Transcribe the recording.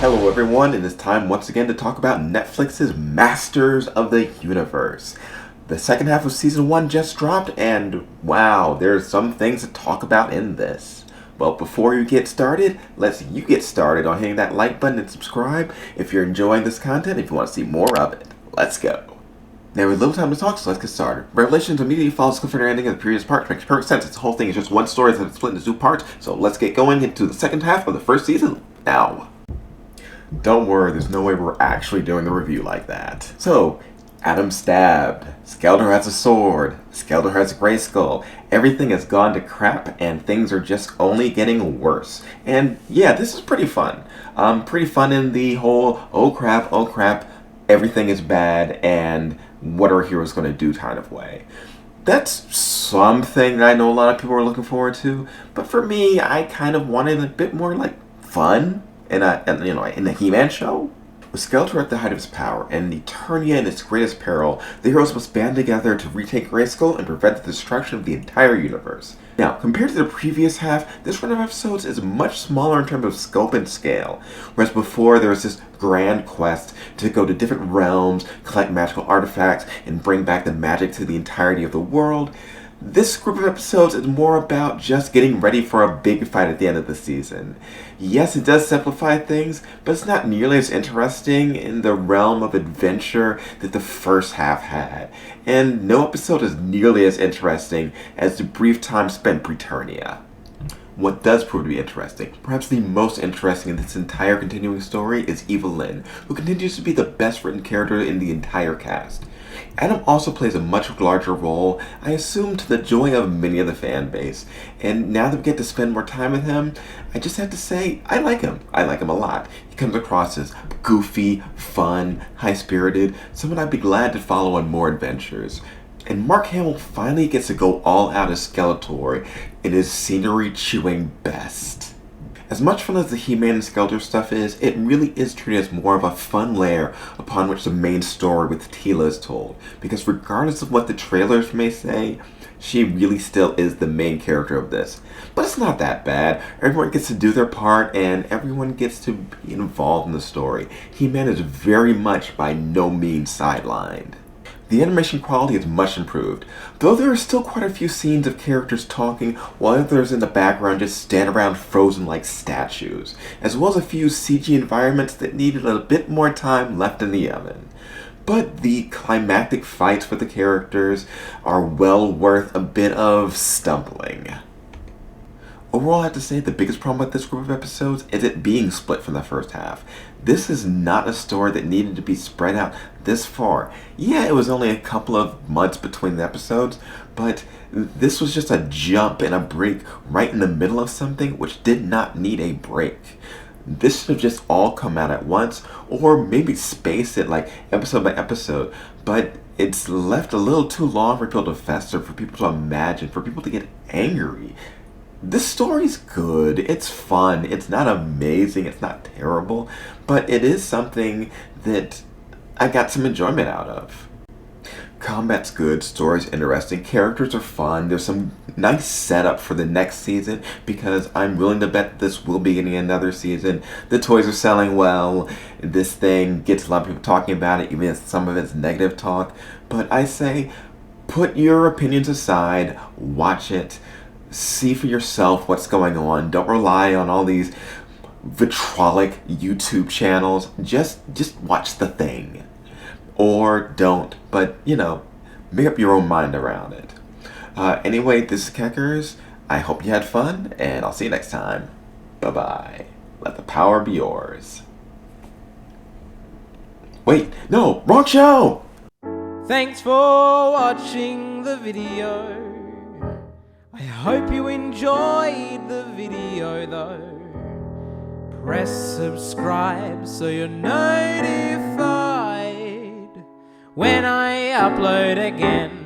Hello everyone, and it's time once again to talk about Netflix's Masters of the Universe. The second half of Season 1 just dropped, and wow, there's some things to talk about in this. But before you get started, let's you get started on hitting that like button and subscribe if you're enjoying this content, if you want to see more of it. Let's go. Now, with little time to talk, so let's get started. Revelations immediately follows the cliffhanger ending of the previous part, which makes perfect sense. This whole thing is just one story that's split into two parts, so let's get going into the second half of the first season now. Don't worry, there's no way we're actually doing the review like that. So, Adam's stabbed, Skeletor has a sword, Skeletor has a Greyskull, everything has gone to crap and things are just only getting worse. And yeah, this is pretty fun. Pretty fun in the whole, oh crap, everything is bad and what are heroes going to do kind of way. That's something that I know a lot of people are looking forward to, but for me, I kind of wanted a bit more like fun in the He-Man show. With Skeletor at the height of his power and Eternia in its greatest peril, the heroes must band together to retake Greyskull and prevent the destruction of the entire universe. Now, compared to the previous half, this run of episodes is much smaller in terms of scope and scale, whereas before there was this grand quest to go to different realms, collect magical artifacts, and bring back the magic to the entirety of the world. This group of episodes is more about just getting ready for a big fight at the end of the season. Yes, it does simplify things, but it's not nearly as interesting in the realm of adventure that the first half had. And no episode is nearly as interesting as the brief time spent in Eternia. What does prove to be interesting, perhaps the most interesting in this entire continuing story, is Evelyn, who continues to be the best written character in the entire cast. Adam also plays a much larger role, I assume to the joy of many of the fan base, and now that we get to spend more time with him, I just have to say, I like him. I like him a lot. He comes across as goofy, fun, high-spirited, someone I'd be glad to follow on more adventures. And Mark Hamill finally gets to go all out as Skeletor in his scenery-chewing best. As much fun as the He-Man and Skeletor stuff is, it really is treated as more of a fun layer upon which the main story with Teela is told. Because regardless of what the trailers may say, she really still is the main character of this. But it's not that bad. Everyone gets to do their part and everyone gets to be involved in the story. He-Man is very much by no means sidelined. The animation quality is much improved, though there are still quite a few scenes of characters talking while others in the background just stand around frozen like statues, as well as a few CG environments that needed a bit more time left in the oven. But the climactic fights with the characters are well worth a bit of stumbling. Overall, I have to say the biggest problem with this group of episodes is it being split from the first half. This is not a story that needed to be spread out this far. Yeah, it was only a couple of months between the episodes, but this was just a jump and a break right in the middle of something which did not need a break. This should have just all come out at once, or maybe space it like episode by episode, but it's left a little too long for people to fester, for people to imagine, for people to get angry. This story's good, it's fun, it's not amazing, it's not terrible, but it is something that I got some enjoyment out of. Combat's good, story's interesting, characters are fun, there's some nice setup for the next season because I'm willing to bet this will be getting another season. The toys are selling well, this thing gets a lot of people talking about it, even if some of it's negative talk, but I say put your opinions aside, watch it. See for yourself what's going on. Don't rely on all these vitriolic YouTube channels. Just watch the thing. Or don't. But, make up your own mind around it. Anyway, this is Keckers. I hope you had fun, and I'll see you next time. Bye-bye. Let the power be yours. Wait, no, wrong show! Thanks for watching the video. I hope you enjoyed the video though. Press subscribe so you're notified when I upload again.